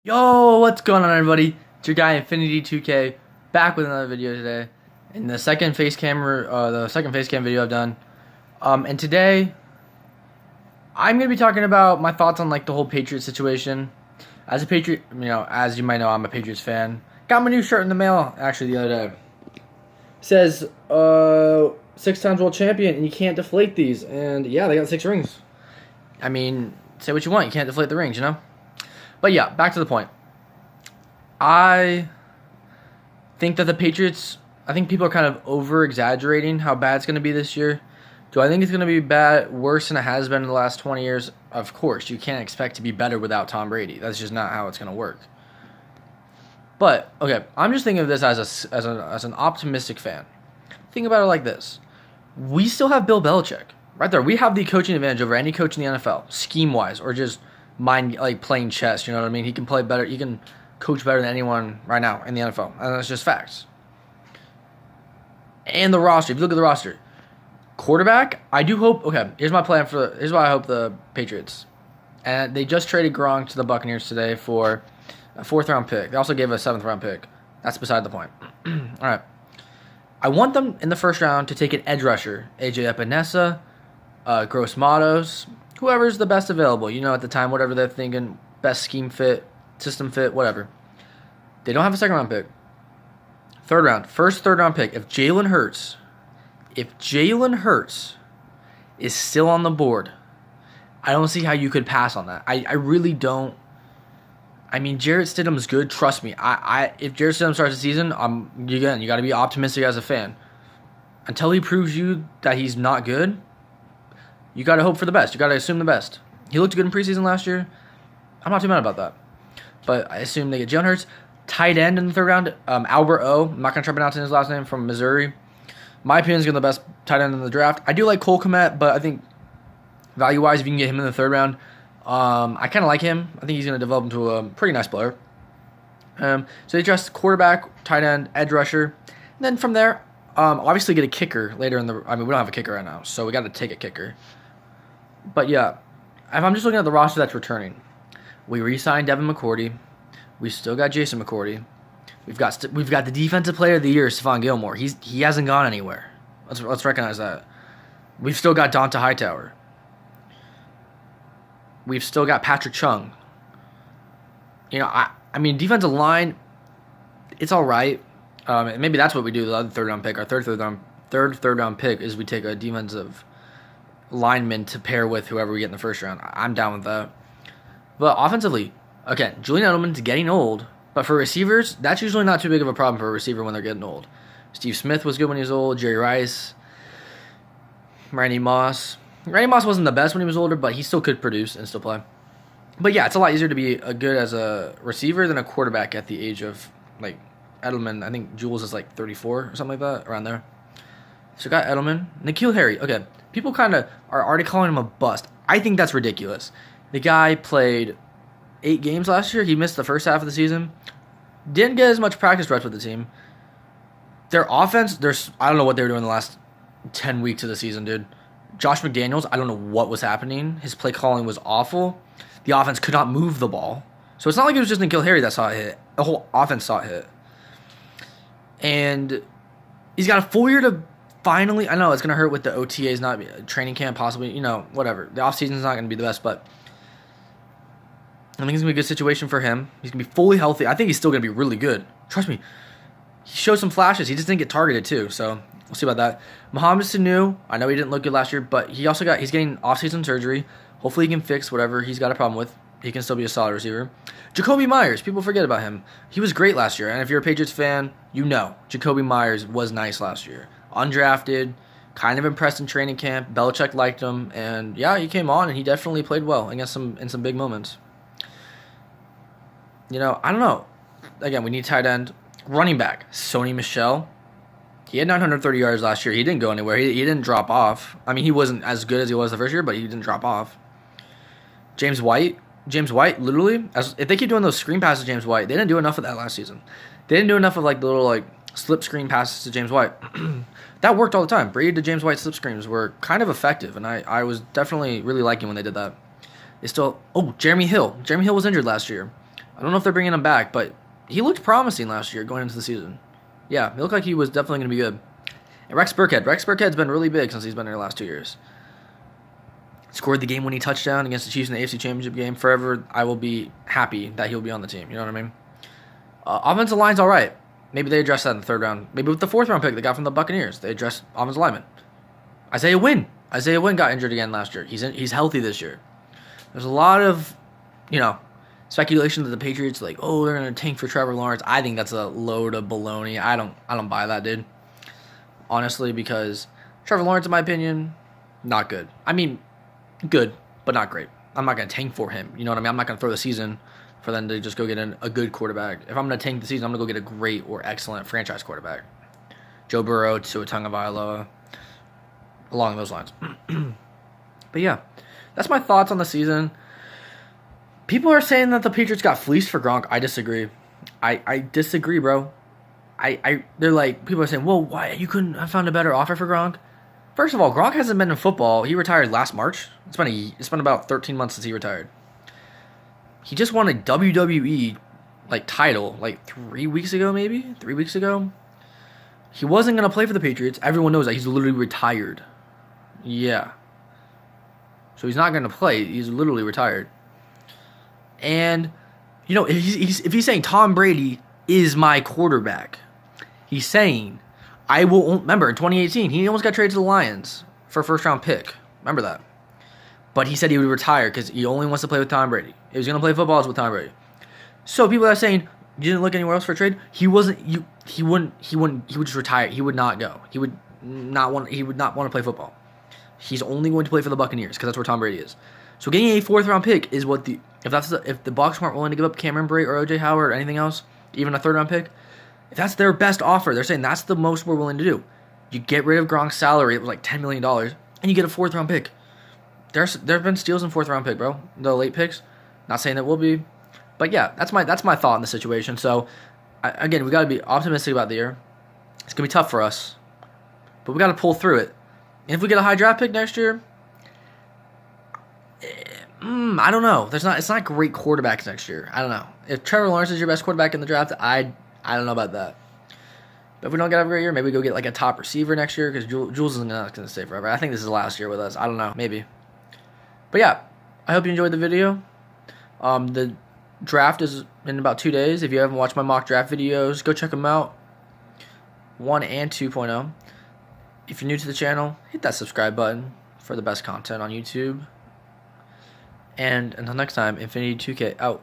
Yo, what's going on, everybody? It's your guy Infinity 2K back with another video today. In the second face cam video I've done. And today I'm gonna be talking about my thoughts on like the whole Patriots situation. As a Patriot, as you might know, I'm a Patriots fan. Got my new shirt in the mail actually the other day. Says 6 times world champion, and you can't deflate these. And yeah, they got 6 rings. I mean, say what you want, you can't deflate the rings, you know. But yeah, back to the point. I think that the Patriots, I think people are kind of over-exaggerating how bad it's going to be this year. Do I think it's going to be bad, worse than it has been in the last 20 years? Of course, you can't expect to be better without Tom Brady. That's just not how it's going to work. But, okay, I'm just thinking of this as an optimistic fan. Think about it like this. We still have Bill Belichick. Right there, we have the coaching advantage over any coach in the NFL, scheme-wise, or just playing chess, you know what I mean? He can play better, he can coach better than anyone right now in the NFL, and that's just facts. And the roster, if you look at the roster, quarterback, I do hope, okay, here's my plan here's why I hope the Patriots. And they just traded Gronk to the Buccaneers today for a 4th-round pick. They also gave a 7th-round pick. That's beside the point. All right. I want them in the first round to take an edge rusher, AJ Epinesa, Gross Matos, whoever's the best available, at the time, whatever they're thinking, best scheme fit, system fit, whatever. They don't have a 2nd-round pick. 3rd round, first 3rd-round pick. If Jalen Hurts is still on the board, I don't see how you could pass on that. I really don't. I mean, Jarrett Stidham's good. Trust me. If Jarrett Stidham starts the season, you got to be optimistic as a fan. Until he proves you that he's not good, you got to hope for the best. You got to assume the best. He looked good in preseason last year. I'm not too mad about that. But I assume they get Jalen Hurts. Tight end in the 3rd round, Albert O. I'm not going to try pronouncing his last name, from Missouri. My opinion is going to be the best tight end in the draft. I do like Cole Kmet, but I think value-wise, if you can get him in the 3rd round, I kind of like him. I think he's going to develop into a pretty nice player. So they draft quarterback, tight end, edge rusher. And then from there, obviously get a kicker later in the... I mean, we don't have a kicker right now, so we got to take a kicker. But yeah, if I'm just looking at the roster that's returning, we re-signed Devin McCourty. We still got Jason McCourty. We've got the defensive player of the year, Stephon Gilmore. He hasn't gone anywhere. Let's recognize that. We've still got Donta Hightower. We've still got Patrick Chung. I mean, defensive line, it's all right. Maybe that's what we do the other 3rd-round pick. Our third round pick is we take a defensive lineman to pair with whoever we get in the 1st round. I'm down with that. But offensively, again, Julian Edelman's getting old. But for receivers, that's usually not too big of a problem for a receiver when they're getting old. Steve Smith was good when he was old. Jerry Rice. Randy Moss. Randy Moss wasn't the best when he was older, but he still could produce and still play. But yeah, it's a lot easier to be good as a receiver than a quarterback at the age of, like, Edelman. I think Jules is like 34 or something like that, around there. So got Edelman. N'Keal Harry. Okay, people kind of are already calling him a bust. I think that's ridiculous. The guy played 8 games last year. He missed the first half of the season. Didn't get as much practice reps with the team. Their offense, I don't know what they were doing the last 10 weeks of the season, dude. Josh McDaniels, I don't know what was happening. His play calling was awful. The offense could not move the ball. So it's not like it was just N'Keal Harry that saw a hit. The whole offense saw a hit. And he's got a full year to finally... I know it's going to hurt with the OTAs, not training camp, possibly, whatever. The offseason's not going to be the best, but I think it's going to be a good situation for him. He's going to be fully healthy. I think he's still going to be really good. Trust me. He showed some flashes. He just didn't get targeted, too, so we'll see about that. Mohamed Sanu, I know he didn't look good last year, but he's getting off-season surgery. Hopefully he can fix whatever he's got a problem with. He can still be a solid receiver. Jacoby Meyers, people forget about him. He was great last year, and if you're a Patriots fan, Jacoby Meyers was nice last year. Undrafted, kind of impressed in training camp. Belichick liked him, and yeah, he came on, and he definitely played well in some big moments. I don't know. Again, we need tight end. Running back, Sony Michel. He had 930 yards last year. He didn't go anywhere. He didn't drop off. I mean, he wasn't as good as he was the first year, but he didn't drop off. James White, literally, if they keep doing those screen passes to James White, they didn't do enough of that last season. They didn't do enough of like the little like slip screen passes to James White. That worked all the time. Brady to James White slip screens were kind of effective, and I was definitely really liking when they did that. Jeremy Hill. Jeremy Hill was injured last year. I don't know if they're bringing him back, but he looked promising last year going into the season. Yeah, he looked like he was definitely going to be good. And Rex Burkhead's been really big since he's been here the last 2 years. Scored the game-winning touchdown against the Chiefs in the AFC Championship game. Forever, I will be happy that he'll be on the team. You know what I mean? Offensive line's all right. Maybe they address that in the 3rd round. Maybe with the 4th round pick they got from the Buccaneers, they addressed offensive linemen. Isaiah Wynn got injured again last year. He's healthy this year. There's a lot of, speculation that the Patriots they're gonna tank for Trevor Lawrence. I think that's a load of baloney. I don't buy that, dude. Honestly, because Trevor Lawrence, in my opinion, not good. I mean, good, but not great. I'm not gonna tank for him. You know what I mean? I'm not gonna throw the season for them to just go get a good quarterback. If I'm gonna tank the season, I'm gonna go get a great or excellent franchise quarterback. Joe Burrow, Tua Tagovailoa, along those lines. But yeah, that's my thoughts on the season. People are saying that the Patriots got fleeced for Gronk. I disagree. I disagree, bro. They're like, people are saying, well, why you couldn't have found a better offer for Gronk? First of all, Gronk hasn't been in football. He retired last March. It's been about 13 months since he retired. He just won a WWE title 3 weeks ago, maybe 3 weeks ago. He wasn't gonna play for the Patriots. Everyone knows that he's literally retired. Yeah. So he's not gonna play. He's literally retired. And if he's saying Tom Brady is my quarterback, he's saying I will. Remember in 2018 he almost got traded to the Lions for a 1st round pick. Remember that. But he said he would retire because he only wants to play with Tom Brady. If he was gonna play football, it's with Tom Brady. So people are saying you didn't look anywhere else for a trade. He wasn't. He wouldn't. He would just retire. He would not go. He would not want to play football. He's only going to play for the Buccaneers because that's where Tom Brady is. So getting a 4th round pick is what if the Bucs weren't willing to give up Cameron Brate or OJ Howard or anything else, even a 3rd round pick, if that's their best offer, they're saying that's the most we're willing to do. You get rid of Gronk's salary, it was like $10 million, and you get a 4th round pick. There have been steals in 4th round pick, bro. The late picks. Not saying it will be, but yeah, that's my thought in the situation. So again, we got to be optimistic about the year. It's gonna be tough for us, but we got to pull through it. And if we get a high draft pick next year, I don't know. It's not great quarterbacks next year. I don't know. If Trevor Lawrence is your best quarterback in the draft, I don't know about that. But if we don't get a great year, maybe we go get a top receiver next year because Jules is not going to stay forever. I think this is the last year with us. I don't know. Maybe. But yeah, I hope you enjoyed the video. The draft is in about 2 days. If you haven't watched my mock draft videos, go check them out. 1 and 2.0. If you're new to the channel, hit that subscribe button for the best content on YouTube. And until next time, Infinity 2K out.